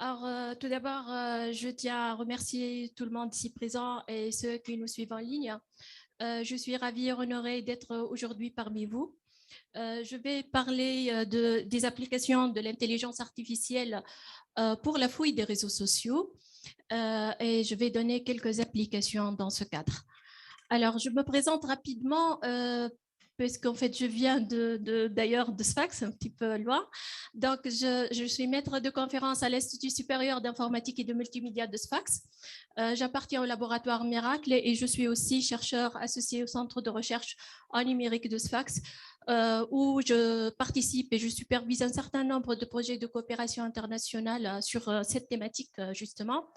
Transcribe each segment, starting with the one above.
Tout d'abord, je tiens à remercier tout le monde ici présent et ceux qui nous suivent en ligne. Je suis ravie et honorée d'être aujourd'hui parmi vous. Je vais parler des applications de l'intelligence artificielle pour la fouille des réseaux sociaux et je vais donner quelques applications dans ce cadre. Alors, je me présente rapidement parce qu'en fait, je viens d'ailleurs de Sfax, un petit peu loin. Donc, je suis maître de conférence à l'Institut supérieur d'informatique et de multimédia de Sfax. J'appartiens au laboratoire Miracle et je suis aussi chercheur associé au centre de recherche en numérique de Sfax, où je participe et je supervise un certain nombre de projets de coopération internationale sur cette thématique, justement.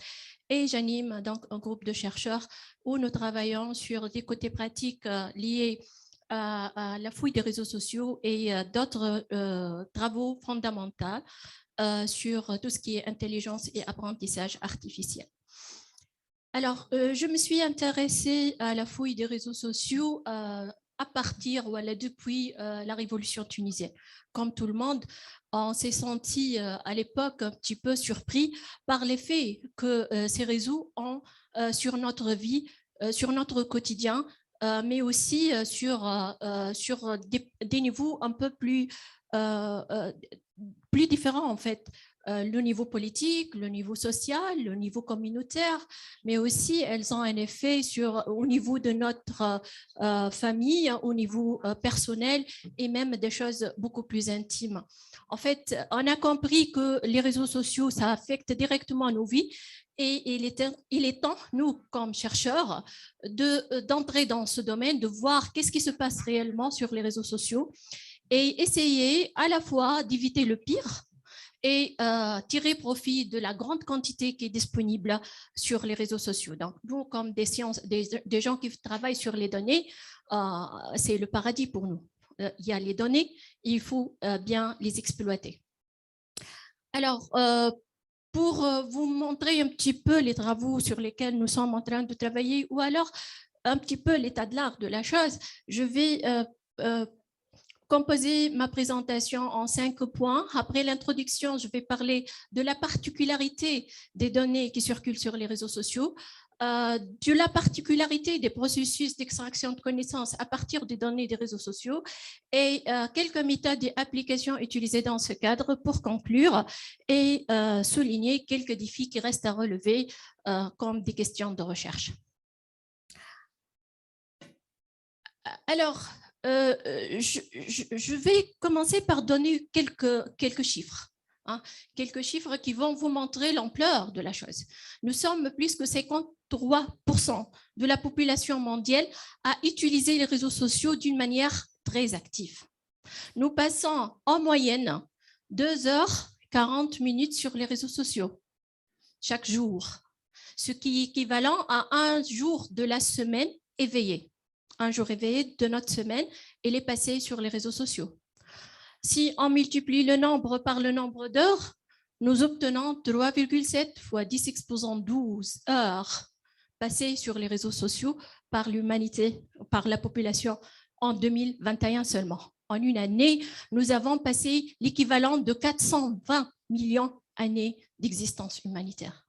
Et j'anime donc un groupe de chercheurs où nous travaillons sur des côtés pratiques liés à la fouille des réseaux sociaux et d'autres travaux fondamentaux sur tout ce qui est intelligence et apprentissage artificiel. Alors, je me suis intéressée à la fouille des réseaux sociaux à partir, depuis la révolution tunisienne. Comme tout le monde, on s'est senti à l'époque un petit peu surpris par l'effet que ces réseaux ont sur notre vie, sur notre quotidien, mais aussi sur des niveaux un peu plus différents en fait. Le niveau politique, le niveau social, le niveau communautaire, mais aussi elles ont un effet au niveau de notre famille, au niveau personnel et même des choses beaucoup plus intimes. En fait, on a compris que les réseaux sociaux, ça affecte directement nos vies et il est temps, nous, comme chercheurs, d'entrer dans ce domaine, de voir qu'est-ce qui se passe réellement sur les réseaux sociaux et essayer à la fois d'éviter le pire et tirer profit de la grande quantité qui est disponible sur les réseaux sociaux. Donc, nous, comme des gens qui travaillent sur les données, c'est le paradis pour nous. Il y a les données, il faut bien les exploiter. Alors, pour vous montrer un petit peu les travaux sur lesquels nous sommes en train de travailler, ou alors un petit peu l'état de l'art de la chose, je vais composer ma présentation en 5 points. Après l'introduction, je vais parler de la particularité des données qui circulent sur les réseaux sociaux, de la particularité des processus d'extraction de connaissances à partir des données des réseaux sociaux et quelques méthodes et applications utilisées dans ce cadre pour conclure et souligner quelques défis qui restent à relever comme des questions de recherche. Alors, je vais commencer par donner quelques chiffres. Quelques chiffres qui vont vous montrer l'ampleur de la chose. Nous sommes plus que 53% de la population mondiale à utiliser les réseaux sociaux d'une manière très active. Nous passons en moyenne 2h40 sur les réseaux sociaux chaque jour, ce qui est équivalent à un jour de la semaine éveillée. Un jour éveillé de notre semaine et les passer sur les réseaux sociaux. Si on multiplie le nombre par le nombre d'heures, nous obtenons 3,7 fois 10 exposant 12 heures passées sur les réseaux sociaux par l'humanité, par la population en 2021 seulement. En une année, nous avons passé l'équivalent de 420 millions d'années d'existence humanitaire.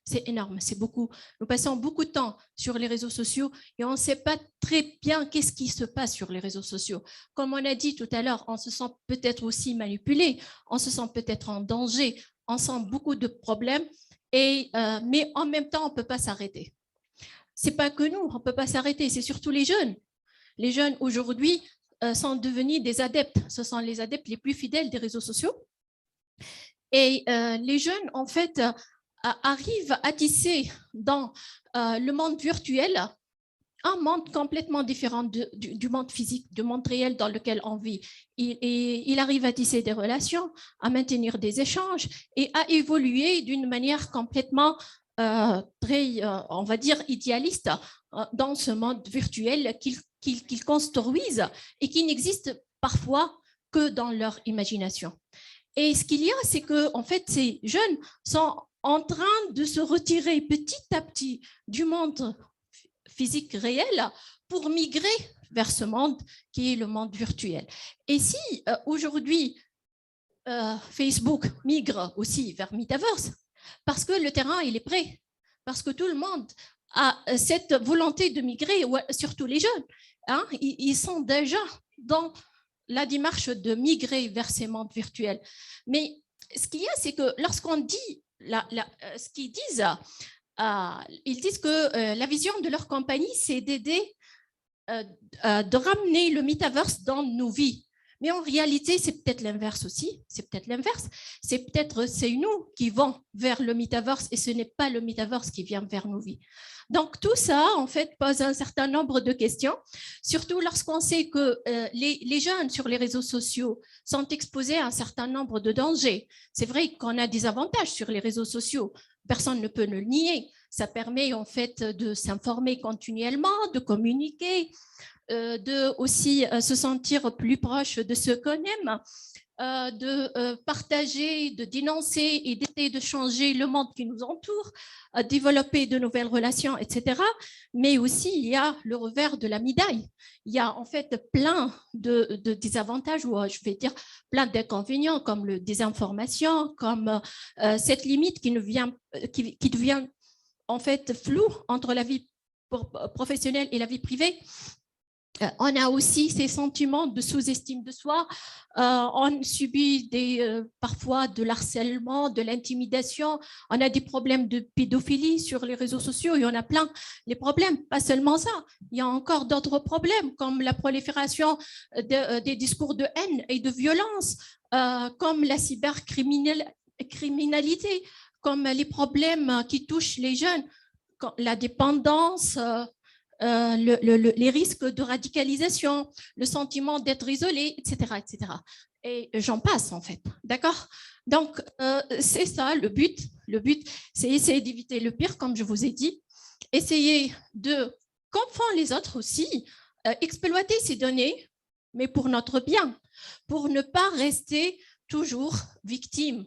C'est énorme, c'est beaucoup. Nous passons beaucoup de temps sur les réseaux sociaux et on ne sait pas très bien qu'est-ce qui se passe sur les réseaux sociaux. Comme on a dit tout à l'heure, on se sent peut-être aussi manipulé, on se sent peut-être en danger, on sent beaucoup de problèmes, mais en même temps, on ne peut pas s'arrêter. Ce n'est pas que nous, on ne peut pas s'arrêter, c'est surtout les jeunes. Les jeunes aujourd'hui sont devenus des adeptes, ce sont les adeptes les plus fidèles des réseaux sociaux. Et les jeunes, en fait, arrivent à tisser dans le monde virtuel un monde complètement différent du monde physique, du monde réel dans lequel on vit. Il arrive à tisser des relations, à maintenir des échanges et à évoluer d'une manière complètement très, on va dire, idéaliste dans ce monde virtuel qu'ils construisent et qui n'existe parfois que dans leur imagination. Et ce qu'il y a, c'est que en fait, ces jeunes sont en train de se retirer petit à petit du monde physique réel pour migrer vers ce monde qui est le monde virtuel. Et si aujourd'hui Facebook migre aussi vers Metaverse, Parce que le terrain, il est prêt. Parce que tout le monde a cette volonté de migrer, surtout les jeunes. Hein, ils sont déjà dans la démarche de migrer vers ces mondes virtuels. Mais ce qu'il y a, c'est que lorsqu'on dit ce qu'ils disent, ils disent que la vision de leur compagnie, c'est d'aider, de ramener le metaverse dans nos vies. Mais en réalité, c'est peut-être l'inverse aussi. C'est peut-être l'inverse. C'est nous qui vont vers le metaverse et ce n'est pas le metaverse qui vient vers nos vies. Donc, tout ça, en fait, pose un certain nombre de questions, surtout lorsqu'on sait que les jeunes sur les réseaux sociaux sont exposés à un certain nombre de dangers. C'est vrai qu'on a des avantages sur les réseaux sociaux. Personne ne peut le nier. Ça permet, en fait, de s'informer continuellement, de communiquer, de aussi se sentir plus proche de ceux qu'on aime, de partager, de dénoncer et d'essayer de changer le monde qui nous entoure, développer de nouvelles relations, etc. Mais aussi, il y a le revers de la médaille. Il y a en fait plein de désavantages, ou je vais dire plein d'inconvénients, comme la désinformation, comme cette limite qui devient en fait floue entre la vie professionnelle et la vie privée. On a aussi ces sentiments de sous-estime de soi. On subit parfois de l'harcèlement, de l'intimidation. On a des problèmes de pédophilie sur les réseaux sociaux. Il y en a plein. Les problèmes, pas seulement ça. Il y a encore d'autres problèmes comme la prolifération des discours de haine et de violence, comme la cybercriminalité, comme les problèmes qui touchent les jeunes, la dépendance, les risques de radicalisation, le sentiment d'être isolé, etc., etc. Et j'en passe, en fait. D'accord? Donc, c'est ça le but. Le but, c'est essayer d'éviter le pire, comme je vous ai dit. Essayer de, comme font les autres aussi, exploiter ces données, mais pour notre bien, pour ne pas rester toujours victime.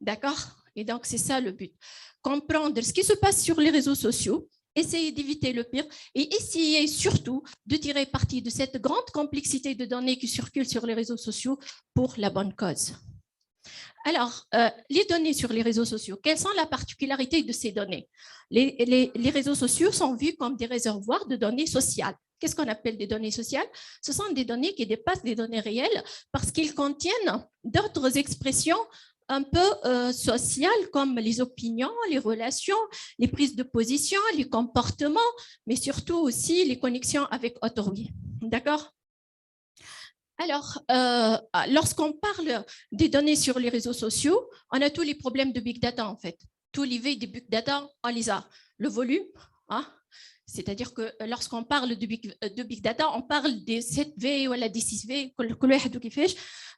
D'accord? Et donc, c'est ça le but. Comprendre ce qui se passe sur les réseaux sociaux, essayer d'éviter le pire et essayer surtout de tirer parti de cette grande complexité de données qui circulent sur les réseaux sociaux pour la bonne cause. Alors, les données sur les réseaux sociaux, quelles sont les particularités de ces données? Les réseaux sociaux sont vus comme des réservoirs de données sociales. Qu'est-ce qu'on appelle des données sociales? Ce sont des données qui dépassent des données réelles parce qu'ils contiennent d'autres expressions un peu sociales comme les opinions, les relations, les prises de position, les comportements, mais surtout aussi les connexions avec autrui. D'accord? Alors, lorsqu'on parle des données sur les réseaux sociaux, on a tous les problèmes de big data en fait. Tous les V de big data, on les a. Le volume, hein? C'est-à-dire que lorsqu'on parle de big data, on parle des 7V ou des 6V,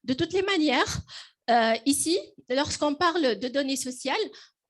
de toutes les manières. Ici, lorsqu'on parle de données sociales,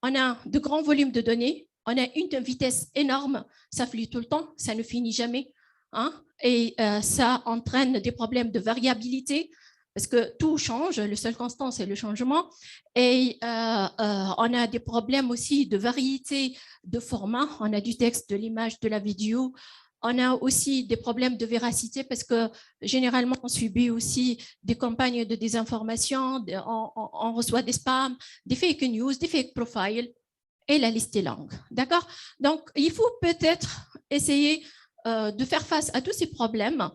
on a de grands volumes de données, on a une vitesse énorme, ça flue tout le temps, ça ne finit jamais, hein, et ça entraîne des problèmes de variabilité, parce que tout change, le seul constant, c'est le changement, et on a des problèmes aussi de variété de format, on a du texte, de l'image, de la vidéo. On a aussi des problèmes de véracité parce que généralement, on subit aussi des campagnes de désinformation, on reçoit des spams, des fake news, des fake profiles, et la liste est longue. D'accord? Donc, il faut peut-être essayer de faire face à tous ces problèmes.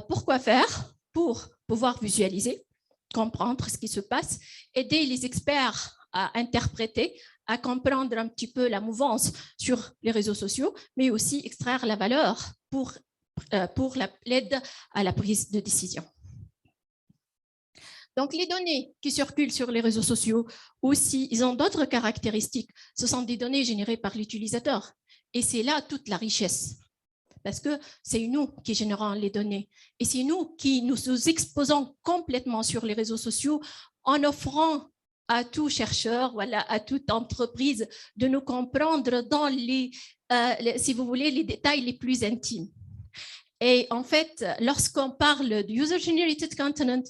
Pourquoi faire? Pour pouvoir visualiser, comprendre ce qui se passe, aider les experts à interpréter, à comprendre un petit peu la mouvance sur les réseaux sociaux, mais aussi extraire la valeur pour l'aide à la prise de décision. Donc, les données qui circulent sur les réseaux sociaux aussi, ils ont d'autres caractéristiques. Ce sont des données générées par l'utilisateur. Et c'est là toute la richesse. Parce que c'est nous qui générons les données. Et c'est nous qui nous exposons complètement sur les réseaux sociaux en offrant à tout chercheur, voilà, à toute entreprise de nous comprendre dans si vous voulez, les détails les plus intimes. Et en fait, lorsqu'on parle de user-generated content,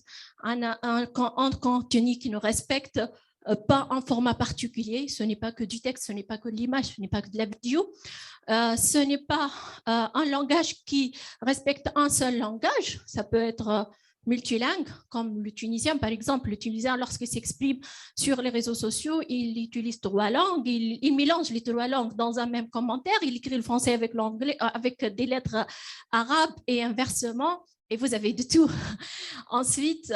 on a un contenu qui nous respecte pas un format particulier, ce n'est pas que du texte, ce n'est pas que de l'image, ce n'est pas que de la vidéo, ce n'est pas un langage qui respecte un seul langage, ça peut être multilingues, comme le tunisien, par exemple. Le tunisien, lorsqu'il s'exprime sur les réseaux sociaux, il utilise 3 langues, il mélange les 3 langues dans un même commentaire, il écrit le français avec l'anglais, avec des lettres arabes et inversement, et vous avez de tout. Ensuite,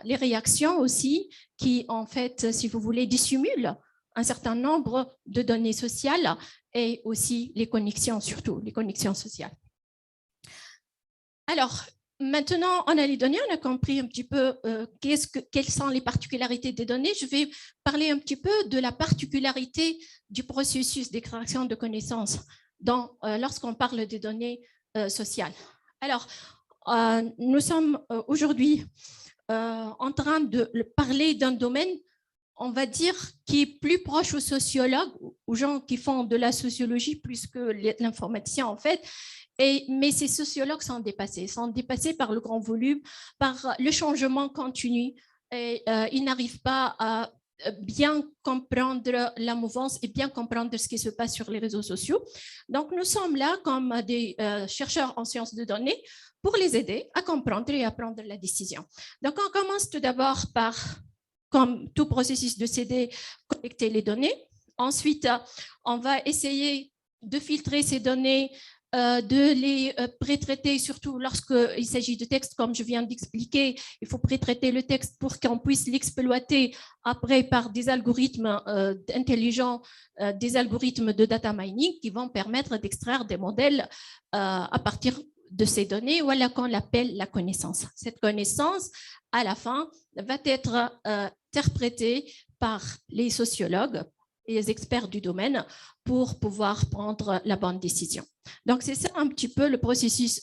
les réactions aussi, qui en fait, si vous voulez, dissimulent un certain nombre de données sociales et aussi les connexions, surtout les connexions sociales. Alors, maintenant, on a les données, on a compris un petit peu quelles sont les particularités des données. Je vais parler un petit peu de la particularité du processus d'extraction de connaissances lorsqu'on parle des données sociales. Alors, nous sommes aujourd'hui en train de parler d'un domaine, on va dire, qui est plus proche aux sociologues, aux gens qui font de la sociologie plus que l'informaticien en fait. Mais ces sociologues sont dépassés par le grand volume, par le changement continu. Et ils n'arrivent pas à bien comprendre la mouvance et bien comprendre ce qui se passe sur les réseaux sociaux. Donc, nous sommes là comme des chercheurs en sciences de données pour les aider à comprendre et à prendre la décision. Donc, on commence tout d'abord par, comme tout processus de CD, collecter les données. Ensuite, on va essayer de filtrer ces données, de les pré-traiter, surtout lorsqu'il s'agit de textes, comme je viens d'expliquer. Il faut pré-traiter le texte pour qu'on puisse l'exploiter après par des algorithmes intelligents, des algorithmes de data mining qui vont permettre d'extraire des modèles à partir de ces données, voilà qu'on l'appelle la connaissance. Cette connaissance, à la fin, va être interprétée par les sociologues et les experts du domaine pour pouvoir prendre la bonne décision. Donc, c'est ça un petit peu le processus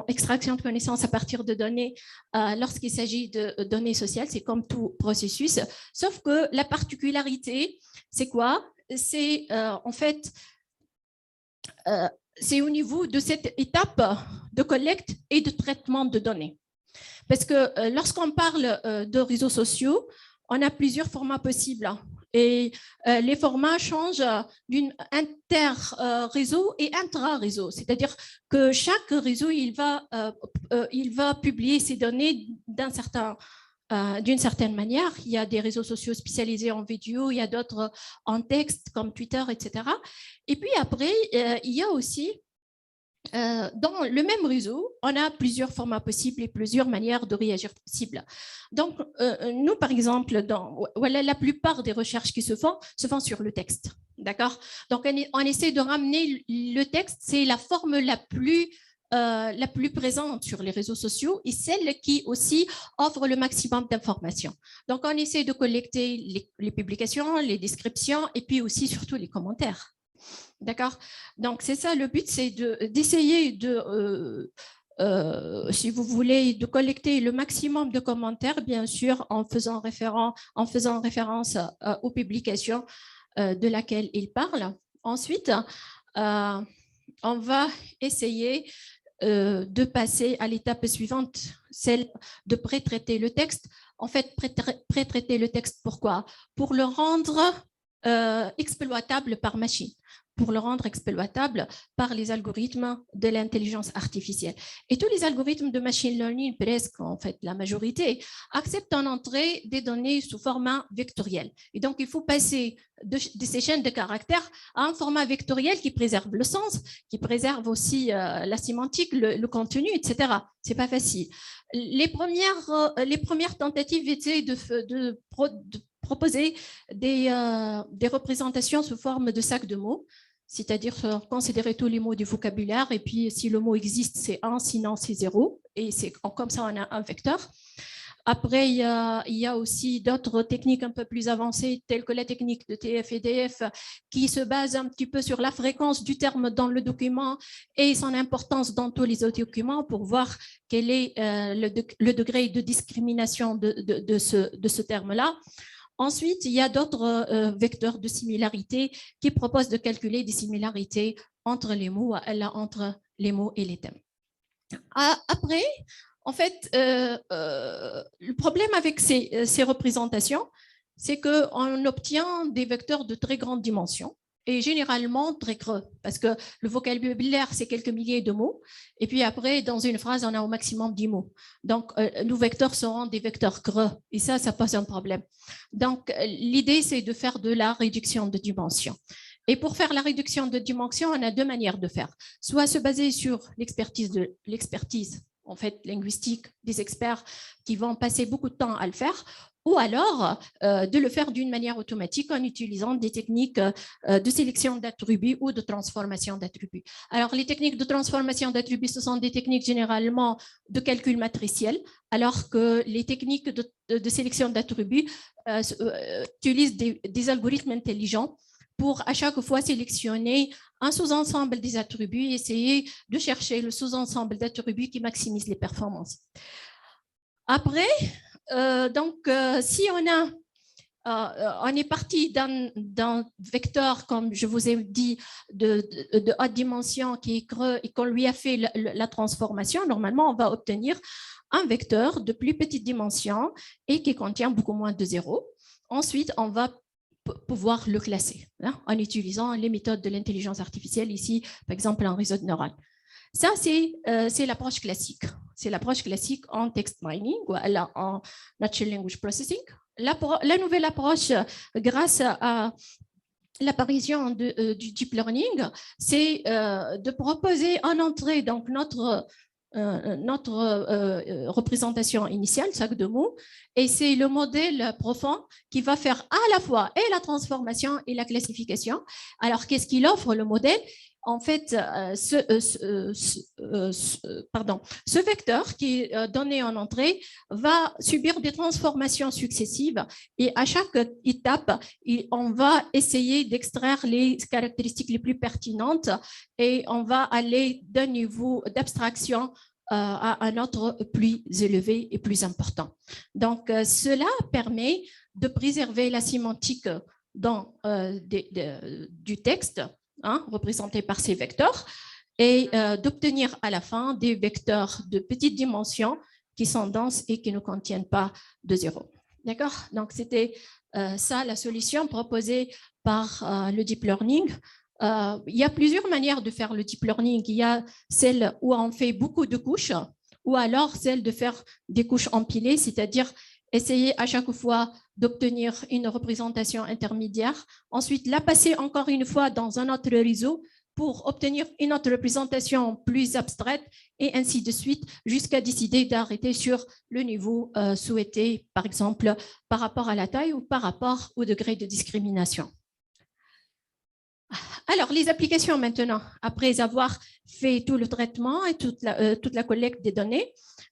extraction de connaissances à partir de données lorsqu'il s'agit de données sociales. C'est comme tout processus, sauf que la particularité, c'est quoi? C'est en fait, c'est au niveau de cette étape de collecte et de traitement de données. Parce que lorsqu'on parle de réseaux sociaux, on a plusieurs formats possibles. Et les formats changent d'une inter-réseau et intra-réseau. C'est-à-dire que chaque réseau, il va publier ses données d'une certaine manière. Il y a des réseaux sociaux spécialisés en vidéo, il y a d'autres en texte comme Twitter, etc. Et puis après, il y a aussi dans le même réseau, on a plusieurs formats possibles et plusieurs manières de réagir possibles. Donc, nous, par exemple, la plupart des recherches qui se font sur le texte. D'accord? Donc, on essaie de ramener le texte, c'est la forme la plus présente sur les réseaux sociaux et celle qui aussi offre le maximum d'informations. Donc, on essaie de collecter les publications, les descriptions et puis aussi surtout les commentaires. D'accord? Donc, c'est ça, le but, c'est d'essayer si vous voulez, de collecter le maximum de commentaires, bien sûr, en faisant référence aux publications de laquelle il parle. Ensuite, on va essayer de passer à l'étape suivante, celle de pré-traiter le texte. En fait, pré-traiter le texte, pourquoi? Pour le rendre exploitable par machine, pour le rendre exploitable par les algorithmes de l'intelligence artificielle. Et tous les algorithmes de machine learning, presque en fait la majorité, acceptent en entrée des données sous format vectoriel. Et donc, il faut passer de ces chaînes de caractères à un format vectoriel qui préserve le sens, qui préserve aussi la sémantique, le contenu, etc. C'est pas facile. Les premières tentatives étaient de proposer des représentations sous forme de sacs de mots, c'est-à-dire considérer tous les mots du vocabulaire et puis si le mot existe, c'est 1, sinon c'est 0 et c'est comme ça on a un vecteur. Après, il y a aussi d'autres techniques un peu plus avancées, telles que la technique de TF et DF, qui se base un petit peu sur la fréquence du terme dans le document et son importance dans tous les autres documents pour voir quel est le degré de discrimination de ce terme-là. Ensuite, il y a d'autres vecteurs de similarité qui proposent de calculer des similarités entre les mots et les thèmes. Après, en fait, le problème avec ces représentations, c'est qu'on obtient des vecteurs de très grande dimension est généralement très creux parce que le vocabulaire, c'est quelques milliers de mots. Et puis après, dans une phrase, on a au maximum 10 mots. Donc, nos vecteurs seront des vecteurs creux. Et ça pose un problème. Donc, l'idée, c'est de faire de la réduction de dimension. Et pour faire la réduction de dimension, on a deux manières de faire. Soit se baser sur l'expertise en fait, linguistique des experts qui vont passer beaucoup de temps à le faire, ou alors de le faire d'une manière automatique en utilisant des techniques de sélection d'attributs ou de transformation d'attributs. Alors, les techniques de transformation d'attributs, ce sont des techniques généralement de calcul matriciel, alors que les techniques de sélection d'attributs utilisent des algorithmes intelligents pour à chaque fois sélectionner un sous-ensemble des attributs et essayer de chercher le sous-ensemble d'attributs qui maximise les performances. Après, si on est parti d'un vecteur, comme je vous ai dit, de haute dimension qui est creux et qu'on lui a fait la transformation, normalement, on va obtenir un vecteur de plus petite dimension et qui contient beaucoup moins de zéros. Ensuite, on va pouvoir le classer en utilisant les méthodes de l'intelligence artificielle, ici, par exemple, un réseau de neurones. Ça, c'est l'approche classique. C'est l'approche classique en text mining ou en natural language processing. La nouvelle approche, grâce à l'apparition du deep learning, c'est de proposer en entrée donc notre représentation initiale, sac de mots, et c'est le modèle profond qui va faire à la fois et la transformation et la classification. Alors, qu'est-ce qu'il offre, le modèle? En fait, ce vecteur qui est donné en entrée va subir des transformations successives et à chaque étape, on va essayer d'extraire les caractéristiques les plus pertinentes et on va aller d'un niveau d'abstraction à un autre plus élevé et plus important. Donc, cela permet de préserver la sémantique du texte, représenté par ces vecteurs, et d'obtenir à la fin des vecteurs de petite dimension qui sont denses et qui ne contiennent pas de zéro. D'accord? Donc, c'était ça la solution proposée par le deep learning. Il y a plusieurs manières de faire le deep learning. Il y a celle où on fait beaucoup de couches, ou alors celle de faire des couches empilées, c'est-à-dire essayer à chaque fois d'obtenir une représentation intermédiaire, ensuite la passer encore une fois dans un autre réseau pour obtenir une autre représentation plus abstraite et ainsi de suite jusqu'à décider d'arrêter sur le niveau souhaité, par exemple par rapport à la taille ou par rapport au degré de discrimination. Alors, les applications maintenant, après avoir fait tout le traitement et toute la collecte des données,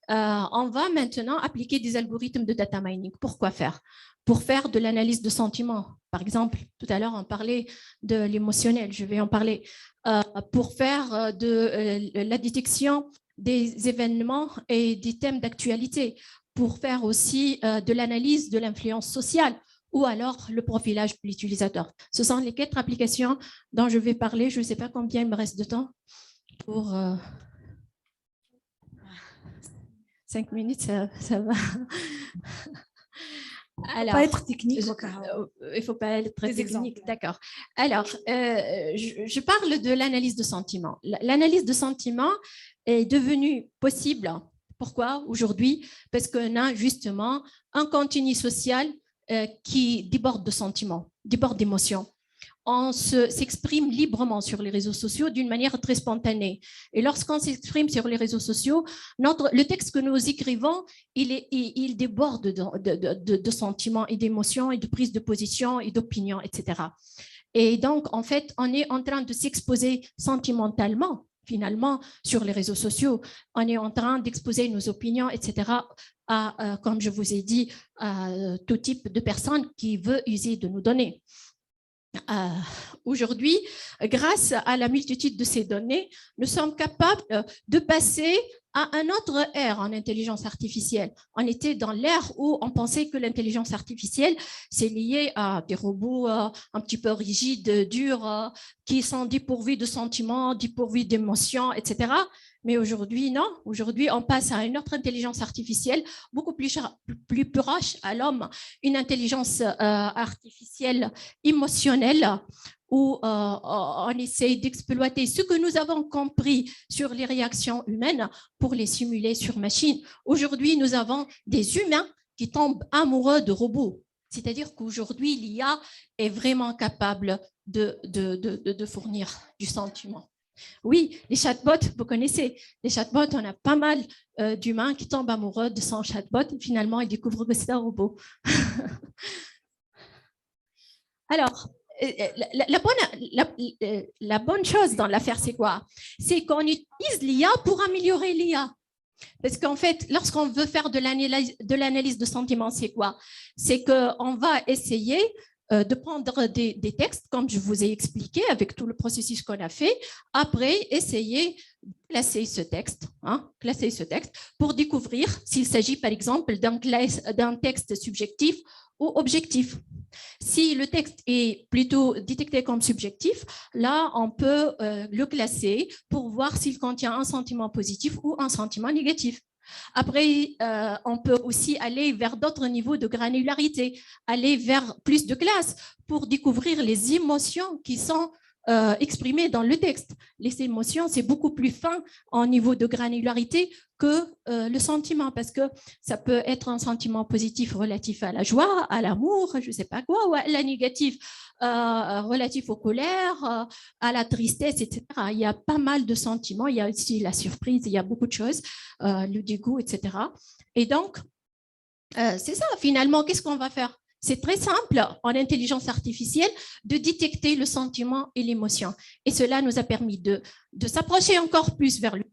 on va maintenant appliquer des algorithmes de data mining. Pourquoi faire? Pour faire de l'analyse de sentiments. Par exemple, tout à l'heure, on parlait de l'émotionnel, je vais en parler. Pour faire de la détection des événements et des thèmes d'actualité. Pour faire aussi de l'analyse de l'influence sociale, ou alors le profilage de l'utilisateur. Ce sont les 4 applications dont je vais parler. Je ne sais pas combien il me reste de temps pour 5 minutes, ça va. Alors, pas être technique. Il ne faut pas être très technique, d'accord. Alors, je parle de l'analyse de sentiments. L'analyse de sentiments est devenue possible. Pourquoi aujourd'hui? Parce qu'on a justement un contenu social qui déborde de sentiments, déborde d'émotions. On s'exprime librement sur les réseaux sociaux d'une manière très spontanée. Et lorsqu'on s'exprime sur les réseaux sociaux, le texte que nous écrivons, il déborde de sentiments et d'émotions et de prise de position et d'opinion, etc. Et donc, en fait, on est en train de s'exposer sentimentalement, finalement, sur les réseaux sociaux. On est en train d'exposer nos opinions, etc., à, comme je vous ai dit, à tout type de personnes qui veulent user de nos données. Aujourd'hui, grâce à la multitude de ces données, nous sommes capables de passer à un autre ère en intelligence artificielle. On était dans l'ère où on pensait que l'intelligence artificielle, c'est lié à des robots un petit peu rigides, durs, qui sont dépourvus de sentiments, dépourvus d'émotions, etc. Mais aujourd'hui, non. Aujourd'hui, on passe à une autre intelligence artificielle beaucoup plus proche à l'homme, une intelligence artificielle émotionnelle où on essaie d'exploiter ce que nous avons compris sur les réactions humaines pour les simuler sur machine. Aujourd'hui, nous avons des humains qui tombent amoureux de robots. C'est-à-dire qu'aujourd'hui, l'IA est vraiment capable de fournir du sentiment. Oui, les chatbots, vous connaissez, les chatbots, on a pas mal d'humains qui tombent amoureux de son chatbot et finalement, ils découvrent que c'est un robot. Alors, la bonne chose dans l'affaire, c'est quoi? C'est qu'on utilise l'IA pour améliorer l'IA. Parce qu'en fait, lorsqu'on veut faire de l'analyse de sentiments, c'est quoi? C'est qu'on va essayer de prendre des textes, comme je vous ai expliqué, avec tout le processus qu'on a fait. Après, essayer de classer ce texte pour découvrir s'il s'agit, par exemple, d'un texte subjectif ou objectif. Si le texte est plutôt détecté comme subjectif, là, on peut le classer pour voir s'il contient un sentiment positif ou un sentiment négatif. Après, on peut aussi aller vers d'autres niveaux de granularité, aller vers plus de classes pour découvrir les émotions qui sont exprimées dans le texte. Les émotions, c'est beaucoup plus fin en niveau de granularité que le sentiment, parce que ça peut être un sentiment positif relatif à la joie, à l'amour, je ne sais pas quoi, ou à la négative relatif aux colères, à la tristesse, etc. Il y a pas mal de sentiments, il y a aussi la surprise, il y a beaucoup de choses, le dégoût, etc. Et donc, c'est ça, finalement, qu'est-ce qu'on va faire? C'est très simple en intelligence artificielle de détecter le sentiment et l'émotion. Et cela nous a permis de s'approcher encore plus vers l'humain,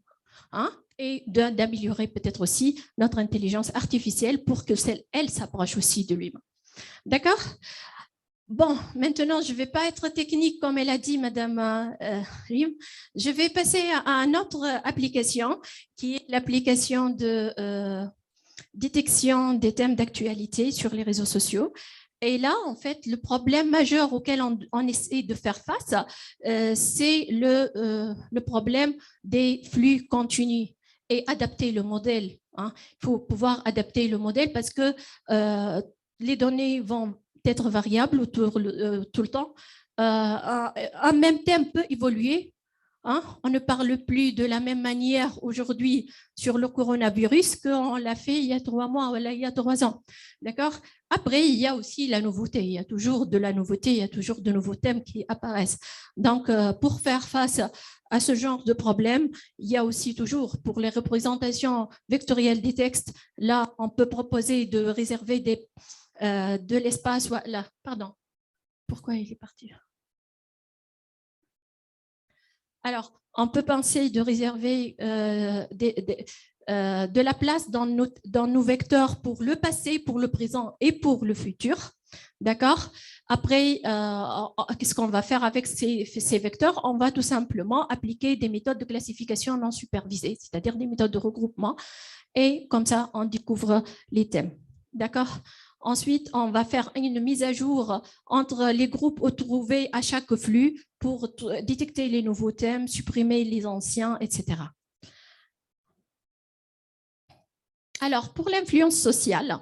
hein, et d'améliorer peut-être aussi notre intelligence artificielle pour que elle s'approche aussi de l'humain. D'accord? Bon, maintenant, je ne vais pas être technique comme elle a dit, Madame Rim. Je vais passer à une autre application qui est l'application de détection des thèmes d'actualité sur les réseaux sociaux. Et là, en fait, le problème majeur auquel on essaie de faire face, c'est le problème des flux continus et adapter le modèle. Hein. Il faut pouvoir adapter le modèle parce que les données vont être variables tout le temps. Un même thème peut évoluer. Hein? On ne parle plus de la même manière aujourd'hui sur le coronavirus qu'on l'a fait il y a 3 mois ou il y a 3 ans. D'accord? Après, il y a aussi la nouveauté. Il y a toujours de la nouveauté, il y a toujours de nouveaux thèmes qui apparaissent. Donc, pour faire face à ce genre de problème, il y a aussi toujours, pour les représentations vectorielles des textes, là, on peut proposer de réserver de l'espace. Là, pardon. Pourquoi il est parti? Alors, on peut penser de réserver de la place dans nos vecteurs pour le passé, pour le présent et pour le futur. D'accord? Après, qu'est-ce qu'on va faire avec ces vecteurs? On va tout simplement appliquer des méthodes de classification non supervisées, c'est-à-dire des méthodes de regroupement. Et comme ça, on découvre les thèmes. D'accord? Ensuite, on va faire une mise à jour entre les groupes retrouvés à chaque flux pour détecter les nouveaux thèmes, supprimer les anciens, etc. Alors, pour l'influence sociale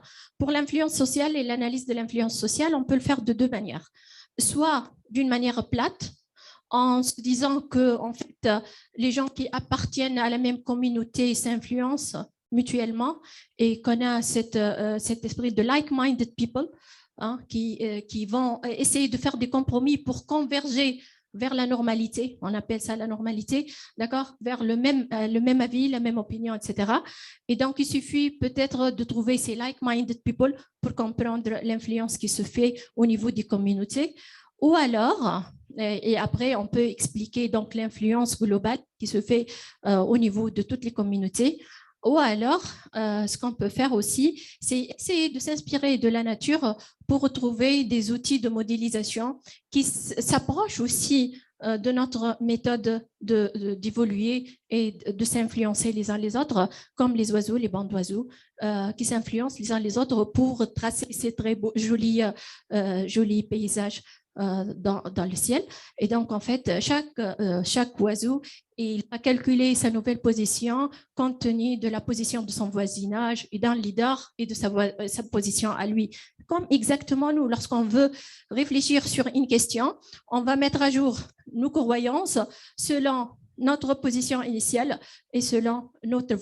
et l'analyse de l'influence sociale, on peut le faire de 2 manières. Soit d'une manière plate, en se disant que en fait, les gens qui appartiennent à la même communauté s'influencent mutuellement et qu'on a cet esprit de like-minded people, hein, qui vont essayer de faire des compromis pour converger vers la normalité, on appelle ça la normalité, d'accord, vers le même avis, la même opinion, etc. Et donc, il suffit peut-être de trouver ces like-minded people pour comprendre l'influence qui se fait au niveau des communautés. Ou alors, et après, on peut expliquer donc l'influence globale qui se fait au niveau de toutes les communautés. Ou alors, ce qu'on peut faire aussi, c'est essayer de s'inspirer de la nature pour retrouver des outils de modélisation qui s'approchent aussi de notre méthode d'évoluer et de s'influencer les uns les autres, comme les oiseaux, les bandes d'oiseaux, qui s'influencent les uns les autres pour tracer ces très beaux, jolis paysages dans le ciel. Et donc, en fait, chaque oiseau, il va calculer sa nouvelle position compte tenu de la position de son voisinage et d'un leader et de sa position à lui. Comme exactement nous, lorsqu'on veut réfléchir sur une question, on va mettre à jour nos croyances selon notre position initiale et selon notre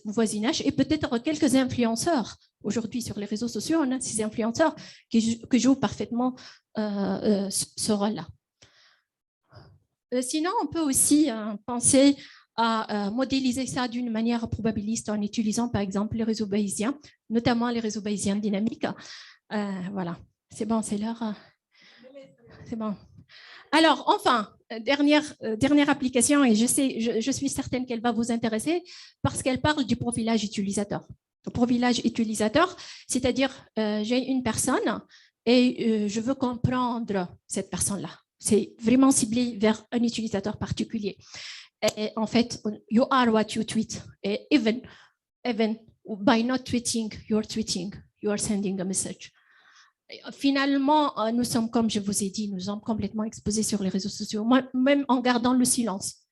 voisinage et peut-être quelques influenceurs. Aujourd'hui, sur les réseaux sociaux, on a ces influenceurs qui jouent parfaitement ce rôle-là. Sinon, on peut aussi penser à modéliser ça d'une manière probabiliste en utilisant, par exemple, les réseaux bayésiens, notamment les réseaux bayésiens dynamiques. Voilà, c'est bon, c'est l'heure. C'est bon. Alors, enfin, dernière application, et je suis certaine qu'elle va vous intéresser parce qu'elle parle du profilage utilisateur. Le profilage utilisateur, c'est-à-dire j'ai une personne et je veux comprendre cette personne-là. C'est vraiment ciblé vers un utilisateur particulier. Et en fait, you are what you tweet. Et even by not tweeting, you are sending a message. Finalement, nous sommes, comme je vous ai dit, nous sommes complètement exposés sur les réseaux sociaux, même en gardant le silence.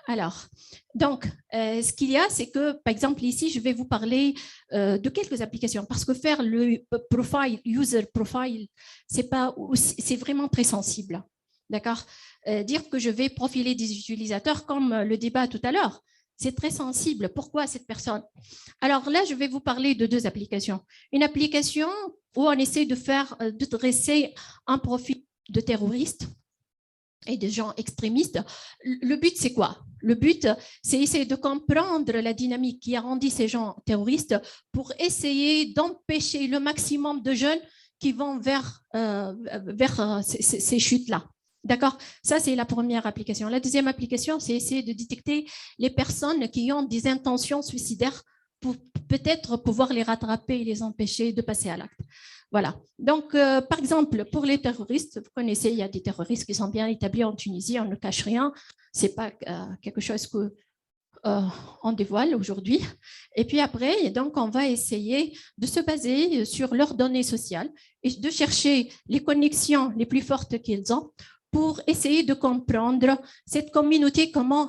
Alors, donc, ce qu'il y a, c'est que, par exemple, ici, je vais vous parler de quelques applications, parce que faire le profile, user profile, c'est vraiment très sensible. D'accord? Dire que je vais profiler des utilisateurs, comme le débat tout à l'heure, c'est très sensible. Pourquoi cette personne? Alors là, je vais vous parler de deux applications. Une application où on essaie de dresser un profil de terroriste et de gens extrémistes. Le but, c'est quoi? Le but, c'est essayer de comprendre la dynamique qui a rendu ces gens terroristes pour essayer d'empêcher le maximum de jeunes qui vont vers ces chutes-là. D'accord? Ça, c'est la première application. La deuxième application, c'est essayer de détecter les personnes qui ont des intentions suicidaires pour peut-être pouvoir les rattraper et les empêcher de passer à l'acte. Voilà. Donc, par exemple, pour les terroristes, vous connaissez, il y a des terroristes qui sont bien établis en Tunisie, on ne cache rien. Ce n'est pas quelque chose qu'on dévoile aujourd'hui. Et puis après, donc, on va essayer de se baser sur leurs données sociales et de chercher les connexions les plus fortes qu'ils ont pour essayer de comprendre cette communauté, comment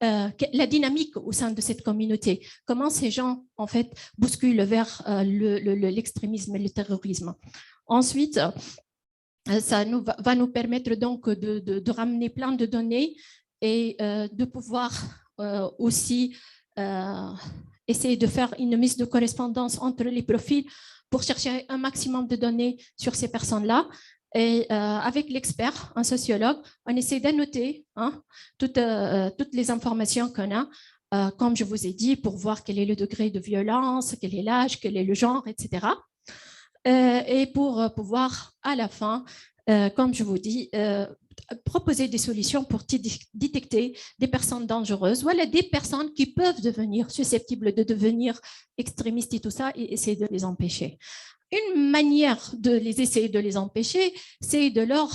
la dynamique au sein de cette communauté, comment ces gens, en fait, bousculent vers l'extrémisme et le terrorisme. Ensuite, ça va nous permettre donc de ramener plein de données et de pouvoir aussi essayer de faire une mise de correspondance entre les profils pour chercher un maximum de données sur ces personnes-là. Et avec l'expert, un sociologue, on essaie d'annoter toutes les informations qu'on a, comme je vous ai dit, pour voir quel est le degré de violence, quel est l'âge, quel est le genre, etc. Et pour pouvoir, à la fin, comme je vous dis, proposer des solutions pour détecter des personnes dangereuses, voilà, des personnes qui peuvent devenir susceptibles de devenir extrémistes et tout ça, et essayer de les empêcher. Une manière de les essayer de les empêcher, c'est de leur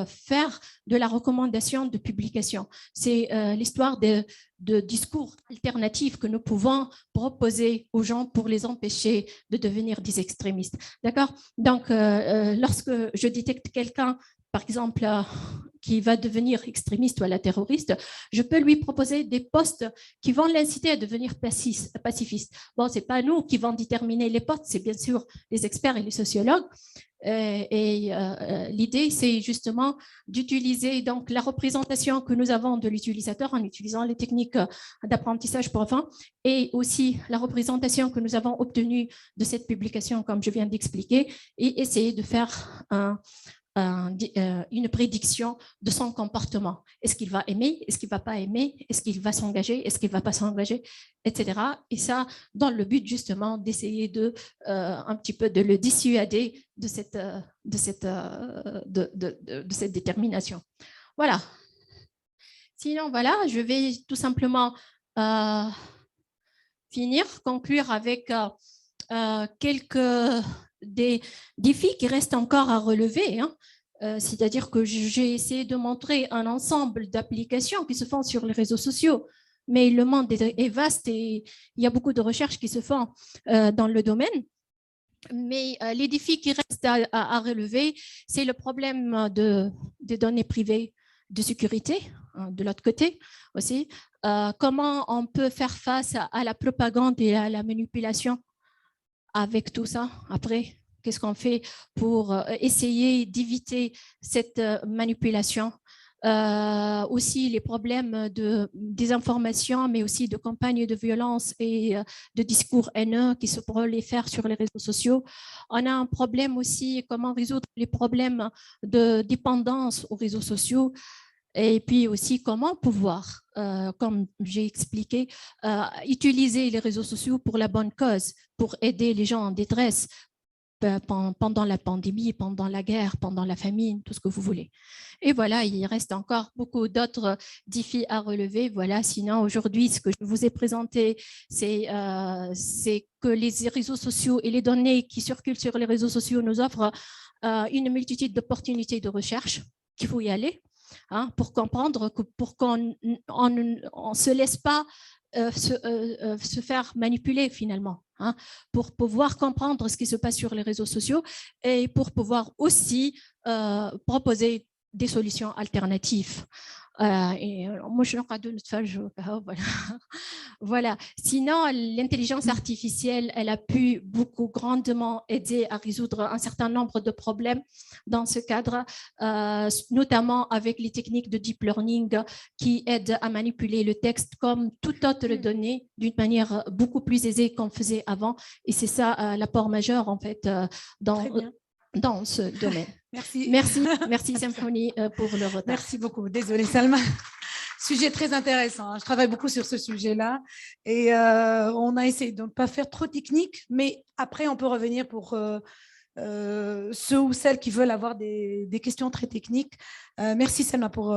faire de la recommandation de publication. C'est l'histoire de discours alternatifs que nous pouvons proposer aux gens pour les empêcher de devenir des extrémistes. D'accord? Donc, lorsque je détecte quelqu'un, par exemple, qui va devenir extrémiste ou à la terroriste, je peux lui proposer des postes qui vont l'inciter à devenir pacifiste. Bon, ce n'est pas nous qui vont déterminer les postes, c'est bien sûr les experts et les sociologues. L'idée, c'est justement d'utiliser donc la représentation que nous avons de l'utilisateur en utilisant les techniques d'apprentissage profond et aussi la représentation que nous avons obtenue de cette publication, comme je viens d'expliquer, et essayer de faire une prédiction de son comportement. Est-ce qu'il va aimer? Est-ce qu'il ne va pas aimer? Est-ce qu'il va s'engager? Est-ce qu'il ne va pas s'engager? Etc. Et ça, dans le but justement d'essayer un petit peu de le dissuader de cette détermination. Voilà. Sinon, voilà, je vais tout simplement conclure avec quelques des défis qui restent encore à relever. C'est-à-dire que j'ai essayé de montrer un ensemble d'applications qui se font sur les réseaux sociaux, mais le monde est vaste et il y a beaucoup de recherches qui se font dans le domaine. Mais les défis qui restent à relever, c'est le problème des données privées de sécurité, hein, de l'autre côté aussi. Comment on peut faire face à la propagande et à la manipulation avec tout ça après? Qu'est-ce qu'on fait pour essayer d'éviter cette manipulation? Aussi les problèmes de désinformation, mais aussi de campagnes de violence et de discours haineux qui se prolifèrent sur les réseaux sociaux. On a un problème aussi, comment résoudre les problèmes de dépendance aux réseaux sociaux. Et puis aussi, comment pouvoir, comme j'ai expliqué, utiliser les réseaux sociaux pour la bonne cause, pour aider les gens en détresse pendant la pandémie, pendant la guerre, pendant la famine, tout ce que vous voulez. Et voilà, il reste encore beaucoup d'autres défis à relever. Voilà, sinon aujourd'hui, ce que je vous ai présenté, c'est que les réseaux sociaux et les données qui circulent sur les réseaux sociaux nous offrent une multitude d'opportunités de recherche qu'il faut y aller. Hein, pour comprendre, pour qu'on ne se laisse pas se faire manipuler finalement, hein, pour pouvoir comprendre ce qui se passe sur les réseaux sociaux et pour pouvoir aussi proposer des solutions alternatives. Moi, je voilà. Voilà. Sinon, l'intelligence artificielle, elle a pu beaucoup grandement aider à résoudre un certain nombre de problèmes dans ce cadre, notamment avec les techniques de deep learning qui aident à manipuler le texte comme toute autre donnée d'une manière beaucoup plus aisée qu'on faisait avant. Et c'est ça l'apport majeur, en fait, dans ce domaine. Merci. Merci Symphonie pour le retard. Merci beaucoup. Désolée, Salma. Sujet très intéressant. Je travaille beaucoup sur ce sujet-là et on a essayé de ne pas faire trop technique, mais après, on peut revenir pour ceux ou celles qui veulent avoir des questions très techniques. Merci Salma pour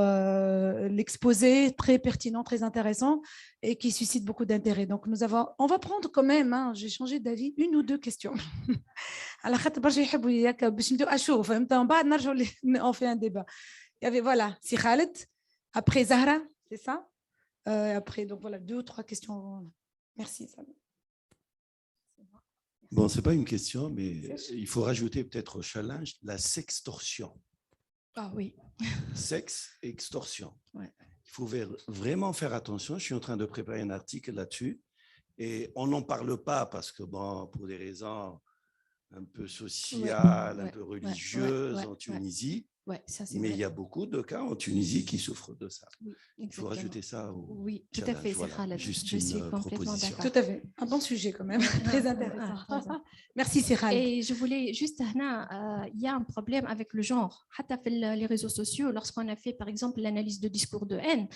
l'exposé très pertinent, très intéressant et qui suscite beaucoup d'intérêt. Donc, on va prendre quand même, hein, j'ai changé d'avis, une ou deux questions. على خاطر برشا يحبوا ياك باش نبداو اشوف فهمت من بعد نرجعوا on fait un débat. Il y avait voilà, si Khaled, après Zahra, c'est ça. Après donc voilà, deux ou trois questions. Merci Salma. Bon, ce n'est pas une question, mais il faut rajouter peut-être au challenge la sextorsion. Ah oui. Sex-extorsion. Ouais. Il faut vraiment faire attention. Je suis en train de préparer un article là-dessus et on n'en parle pas parce que, bon, pour des raisons un peu sociales, un peu religieuses en Tunisie. Mais il y a beaucoup de cas en Tunisie qui souffrent de ça. Oui, il faut rajouter ça au challenge. Tout à fait, voilà, juste une proposition. Tout à fait. Un bon sujet quand même, très intéressant. Merci Siral. Et je voulais juste, il y a un problème avec le genre. Les réseaux sociaux, lorsqu'on a fait par exemple l'analyse de discours de haine,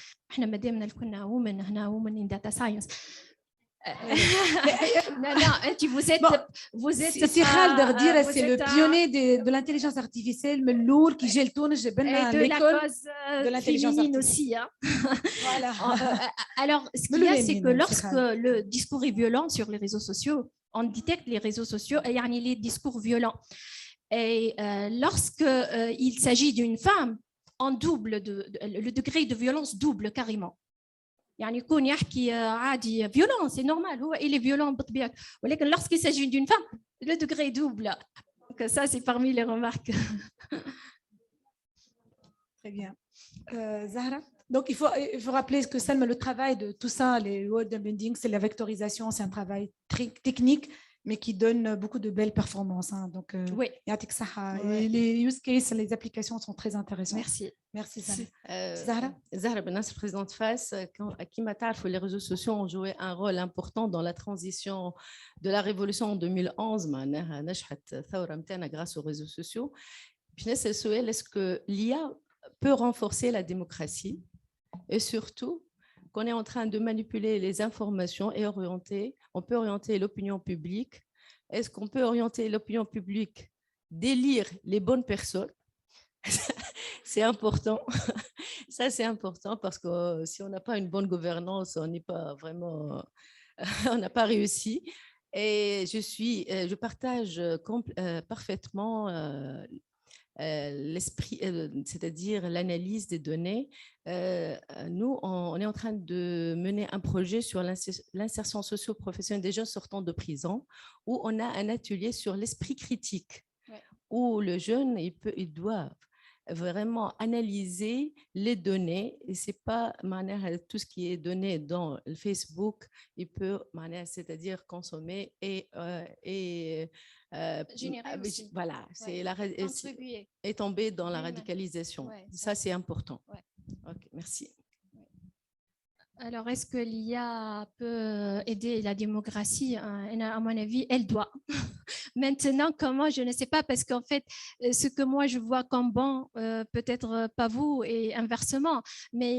vous êtes c'est Khalder dire c'est le pionnier de l'intelligence artificielle mais lourd qui gèle tourne de l'école de l'intelligence artificielle aussi, hein. Voilà. Alors ce qu'il y a, c'est que lorsque le discours est violent sur les réseaux sociaux, on détecte les réseaux sociaux et les discours violents, et lorsque il s'agit d'une femme, on double le degré de violence double carrément. يعني يكون يحكي عادي violent, c'est normal, il est violent بطبيعته, ولكن lorsqu'il s'agit d'une femme, le degré est double. Donc ça, c'est parmi les remarques. Très bien. Zahra, donc il faut rappeler que Salma, le travail de tout ça, les world embedding, c'est la vectorisation, c'est un travail très technique, mais qui donne beaucoup de belles performances. Hein. Donc, oui. Les use cases, les applications sont très intéressantes. Merci. Zahra. Zahra Benas, présidente FAS, qui m'a les réseaux sociaux ont joué un rôle important dans la transition de la révolution en 2011, grâce aux réseaux sociaux. Est-ce que l'IA peut renforcer la démocratie et surtout qu'on est en train de manipuler les informations et on peut orienter l'opinion publique. Est-ce qu'on peut orienter l'opinion publique d'élire les bonnes personnes? C'est important. Ça, c'est important parce que si on n'a pas une bonne gouvernance, on n'est pas vraiment, on n'a pas réussi. Et je partage parfaitement l'esprit, c'est-à-dire l'analyse des données. Nous, on est en train de mener un projet sur l'insertion socio-professionnelle des jeunes sortant de prison, où on a un atelier sur l'esprit critique, où le jeune, il doit vraiment analyser les données, et c'est pas tout ce qui est donné dans le Facebook, il peut, c'est-à-dire consommer et Générer aussi. voilà, c'est Contribuer. et tomber dans la Oui, mais- radicalisation. Ouais, Ça, c'est important. Ouais. Ok, merci. Alors, est-ce que l'IA peut aider la démocratie? À mon avis, elle doit. Maintenant, comment, je ne sais pas, parce qu'en fait, ce que moi je vois comme bon, peut-être pas vous et inversement, mais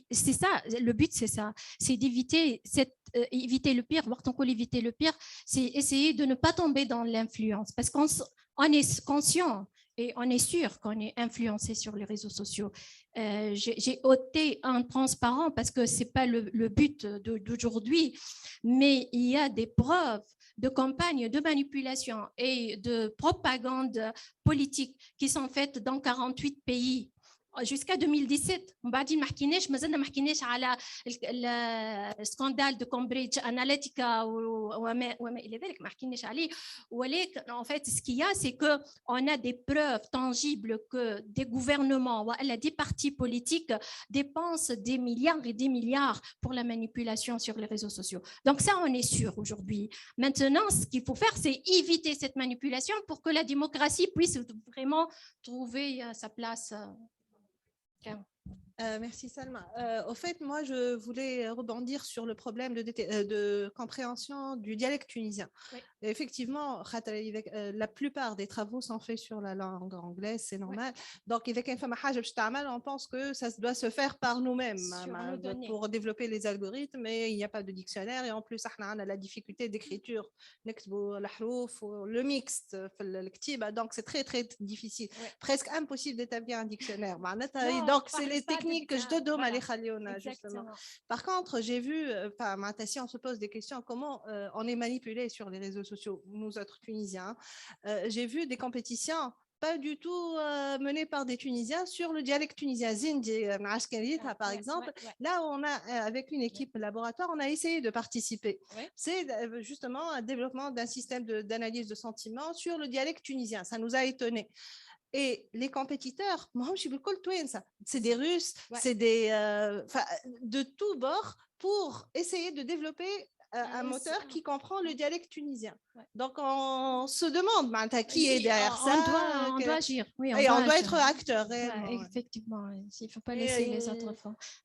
c'est ça, le but c'est ça, c'est d'éviter éviter le pire. Quand on éviter le pire, c'est essayer de ne pas tomber dans l'influence, parce qu'on est conscient et on est sûr qu'on est influencé sur les réseaux sociaux. J'ai ôté un transparent parce que ce n'est pas le but d'aujourd'hui, mais il y a des preuves de campagnes de manipulation et de propagande politique qui sont faites dans 48 pays jusqu'à 2017. من بعد ما حكيناش مازلنا ما حكيناش على السكاندال de Cambridge Analytica وما الى ذلك ما حكيناش عليه ولكن en fait ce qu'il y a c'est que on a des preuves tangibles que des gouvernements ou des partis politiques dépensent des milliards et des milliards pour la manipulation sur les réseaux sociaux. Donc ça on est sûr aujourd'hui. Maintenant ce qu'il faut faire c'est éviter cette manipulation pour que la démocratie puisse vraiment trouver sa place. Merci Salma. Au fait, moi, je voulais rebondir sur le problème de compréhension du dialecte tunisien. Oui. Effectivement, la plupart des travaux sont faits sur la langue anglaise, c'est normal. Donc, on pense que ça doit se faire par nous-mêmes pour développer les algorithmes, mais il n'y a pas de dictionnaire. Et en plus, on a la difficulté d'écriture, le mixte, donc c'est très, très difficile. Oui. Presque impossible d'établir un dictionnaire. Donc, c'est les techniques que je te donne à l'Ekhaliouna, justement. Par contre, j'ai vu, si on se pose des questions, comment on est manipulé sur les réseaux sociaux, nous autres Tunisiens. J'ai vu des compétitions pas du tout menées par des Tunisiens sur le dialecte tunisien. Zindi, Askarita, par exemple. Là, on a, avec une équipe laboratoire, on a essayé de participer. C'est justement un développement d'un système d'analyse de sentiments sur le dialecte tunisien. Ça nous a étonnés. Et les compétiteurs, c'est des Russes, c'est de tous bords pour essayer de développer un moteur qui comprend le dialecte tunisien. Donc, on se demande qui est derrière ça. On doit agir. Oui, et on doit être acteur. Effectivement, il ne faut pas laisser les autres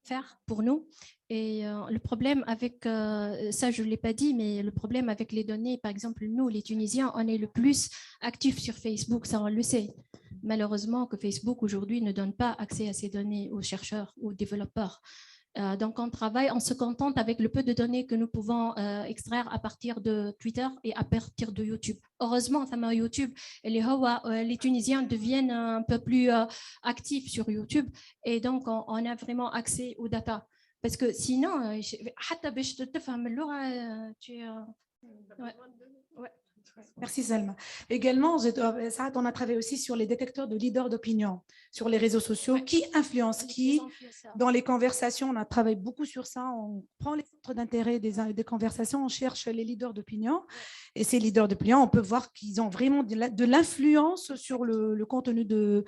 faire pour nous. Et le problème avec, ça je ne l'ai pas dit, mais le problème avec les données, par exemple, nous, les Tunisiens, on est le plus actifs sur Facebook, ça on le sait. Malheureusement que Facebook aujourd'hui ne donne pas accès à ces données aux chercheurs, aux développeurs. Donc on travaille, on se contente avec le peu de données que nous pouvons extraire à partir de Twitter et à partir de YouTube. Heureusement, YouTube, les Tunisiens deviennent un peu plus actifs sur YouTube et donc on a vraiment accès aux data. Parce que sinon, Merci Salma. Également, on a travaillé aussi sur les détecteurs de leaders d'opinion sur les réseaux sociaux. Qui influence qui dans les conversations? On a travaillé beaucoup sur ça. On prend les centres d'intérêt des conversations, on cherche les leaders d'opinion. Et ces leaders d'opinion, on peut voir qu'ils ont vraiment de l'influence sur le contenu des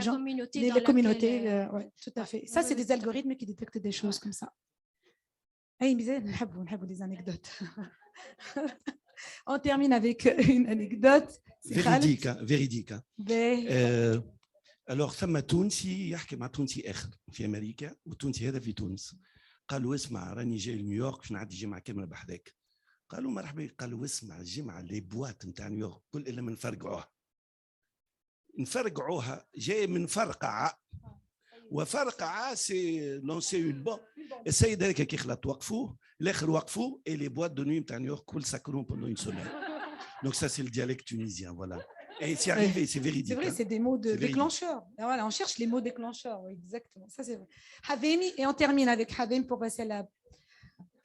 gens, les communautés. Ouais, tout à fait. Ça, c'est des algorithmes qui détectent des choses comme ça. Des anecdotes. On termine avec une anecdote. Véridique. Alors, ثم تونسي يحكي مع تونسي آخر في أمريكا والتونسي هذا في تونس. قالوا اسمع راني جاي لنيويورك باش نعدي جمعة كاملة بحذاك. قالوا مرحبا. قالوا اسمع الجمعة لي بوات نتاع نيويورك كل إلا من نفرقعوها جاي من فرقعة وفرقعة سي لونسي اون بون. السيد هذاك كي خلط وقفوه الاخر وقفوه et les boîtes de nuit نتاع نيويورك كل سكروا pendant une semaine. Donc ça c'est le dialecte tunisien, voilà. Et c'est arrivé, c'est véridique. C'est vrai, c'est des mots déclencheurs. Voilà, on cherche les mots déclencheurs, oui, exactement. Ça c'est vrai. Havemi, et on termine avec Havem pour passer à la.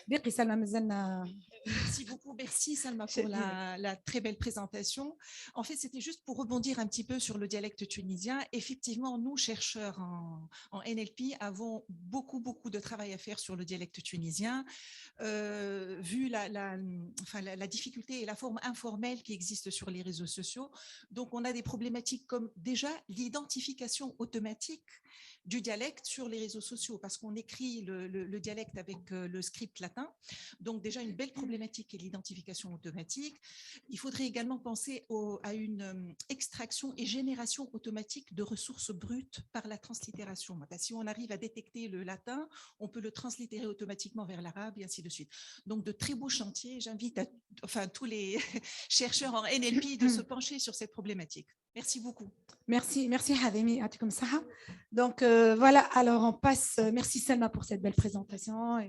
باقي سلمى مازلنا Merci beaucoup. Merci Salma pour la très belle présentation. En fait, c'était juste pour rebondir un petit peu sur le dialecte tunisien. Effectivement, nous, chercheurs en NLP, avons beaucoup de travail à faire sur le dialecte tunisien, vu la difficulté et la forme informelle qui existe sur les réseaux sociaux. Donc, on a des problématiques comme déjà l'identification automatique du dialecte sur les réseaux sociaux, parce qu'on écrit le dialecte avec le script latin. Donc déjà une belle problématique est l'identification automatique. Il faudrait également penser à une extraction et génération automatique de ressources brutes par la translittération. Si on arrive à détecter le latin, on peut le translittérer automatiquement vers l'arabe et ainsi de suite. Donc de très beaux chantiers. J'invite tous les chercheurs en NLP de se pencher sur cette problématique. Merci beaucoup. Merci Hademi. Donc voilà, alors on passe. Merci Selma pour cette belle présentation.